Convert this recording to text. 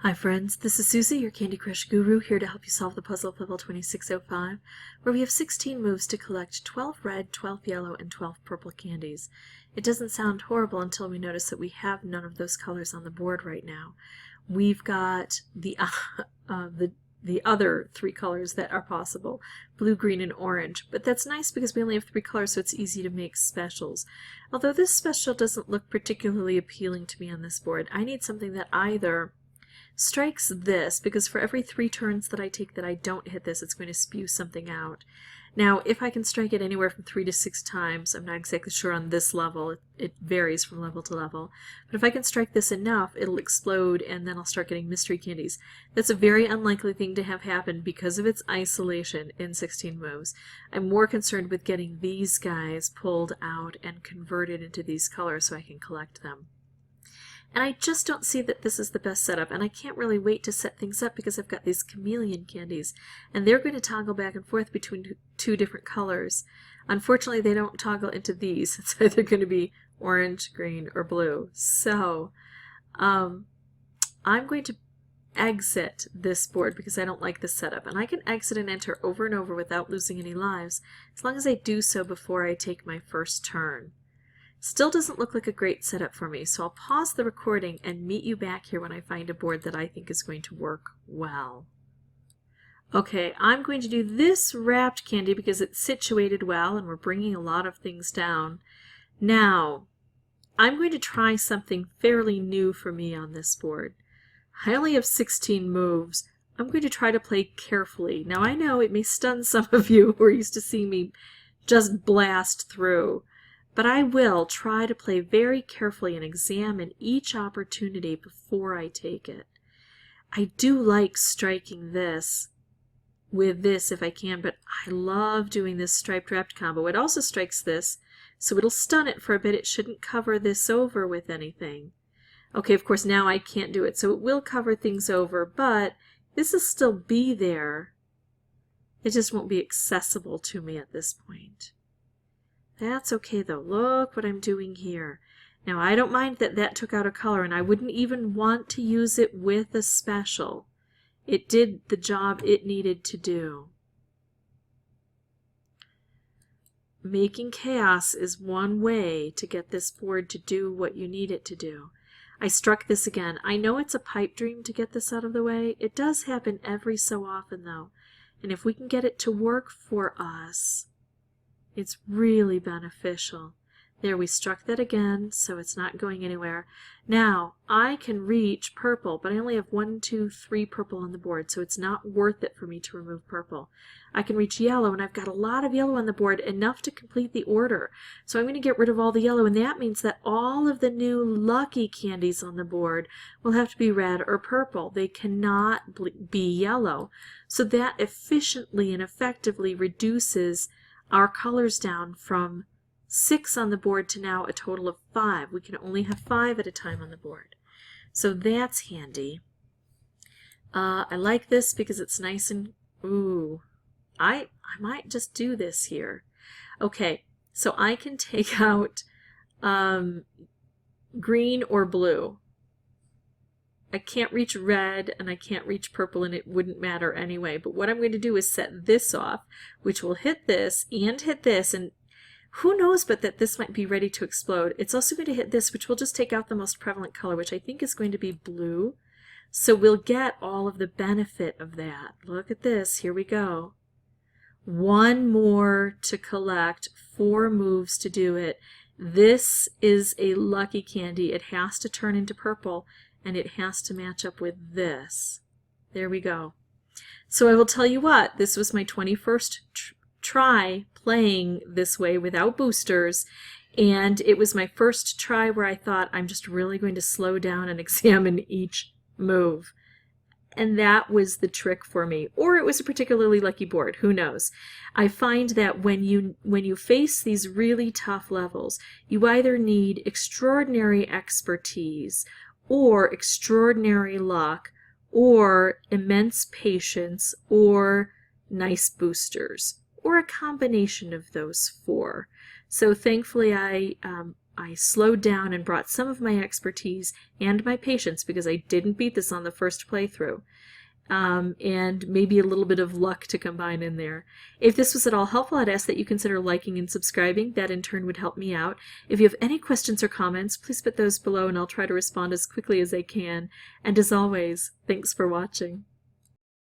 Hi friends, this is Susie, your Candy Crush guru, here to help you solve the puzzle of level 2605, where we have 16 moves to collect 12 red, 12 yellow, and 12 purple candies. It doesn't sound horrible until we notice that we have none of those colors on the board right now. We've got the other three colors that are possible, blue, green, and orange, but that's nice because we only have three colors, so it's easy to make specials. Although this special doesn't look particularly appealing to me on this board, I need something that either strikes this, because for every 3 turns that I take that I don't hit this, it's going to spew something out. Now, if I can strike it anywhere from 3 to 6 times, I'm not exactly sure on this level, it varies from level to level, but if I can strike this enough, it'll explode and then I'll start getting mystery candies. That's a very unlikely thing to have happen because of its isolation in 16 moves. I'm more concerned with getting these guys pulled out and converted into these colors so I can collect them. And I just don't see that this is the best setup, and I can't really wait to set things up because I've got these chameleon candies, and they're going to toggle back and forth between two different colors. Unfortunately, they don't toggle into these. It's either going to be orange, green, or blue. So I'm going to exit this board because I don't like this setup, and I can exit and enter over and over without losing any lives, as long as I do so before I take my first turn. Still doesn't look like a great setup for me, so I'll pause the recording and meet you back here when I find a board that I think is going to work well. Okay, I'm going to do this wrapped candy because it's situated well and we're bringing a lot of things down. Now, I'm going to try something fairly new for me on this board. I only have 16 moves. I'm going to try to play carefully. Now, I know it may stun some of you who are used to seeing me just blast through, but I will try to play very carefully and examine each opportunity before I take it. I do like striking this with this if I can, but I love doing this striped wrapped combo. It also strikes this, so it'll stun it for a bit. It shouldn't cover this over with anything. Okay, of course now I can't do it, so it will cover things over, but this will still be there. It just won't be accessible to me at this point. That's okay though. Look what I'm doing here. Now I don't mind that that took out a color, and I wouldn't even want to use it with a special. It did the job it needed to do. Making chaos is one way to get this board to do what you need it to do. I struck this again. I know it's a pipe dream to get this out of the way. It does happen every so often though, and if we can get it to work for us, it's really beneficial. There, we struck that again, so it's not going anywhere. Now, I can reach purple, but I only have 1, 2, 3 purple on the board, so it's not worth it for me to remove purple. I can reach yellow, and I've got a lot of yellow on the board, enough to complete the order. So I'm going to get rid of all the yellow, and that means that all of the new lucky candies on the board will have to be red or purple. They cannot be yellow. So that efficiently and effectively reduces our colors down from 6 on the board to now a total of 5. We can only have 5 at a time on the board. So that's handy. I like this because it's nice and, ooh, I might just do this here. Okay, so I can take out green or blue. I can't reach red and I can't reach purple, and it wouldn't matter anyway. But what I'm going to do is set this off, which will hit this, and who knows but that this might be ready to explode. It's also going to hit this, which will just take out the most prevalent color, which I think is going to be blue. So we'll get all of the benefit of that. Look at this. Here we go. 1 more to collect, 4 moves to do it. This is a lucky candy. It has to turn into purple, and it has to match up with this. There we go. So I will tell you what, this was my 21st try playing this way without boosters, and it was my first try where I thought I'm just really going to slow down and examine each move. And that was the trick for me. Or it was a particularly lucky board, who knows. I find that when you face these really tough levels, you either need extraordinary expertise or extraordinary luck, or immense patience, or nice boosters, or a combination of those 4. So thankfully I I slowed down and brought some of my expertise and my patience, because I didn't beat this on the first playthrough. And maybe a little bit of luck to combine in there. If this was at all helpful, I'd ask that you consider liking and subscribing. That in turn would help me out. If you have any questions or comments, please put those below and I'll try to respond as quickly as I can. And as always, thanks for watching.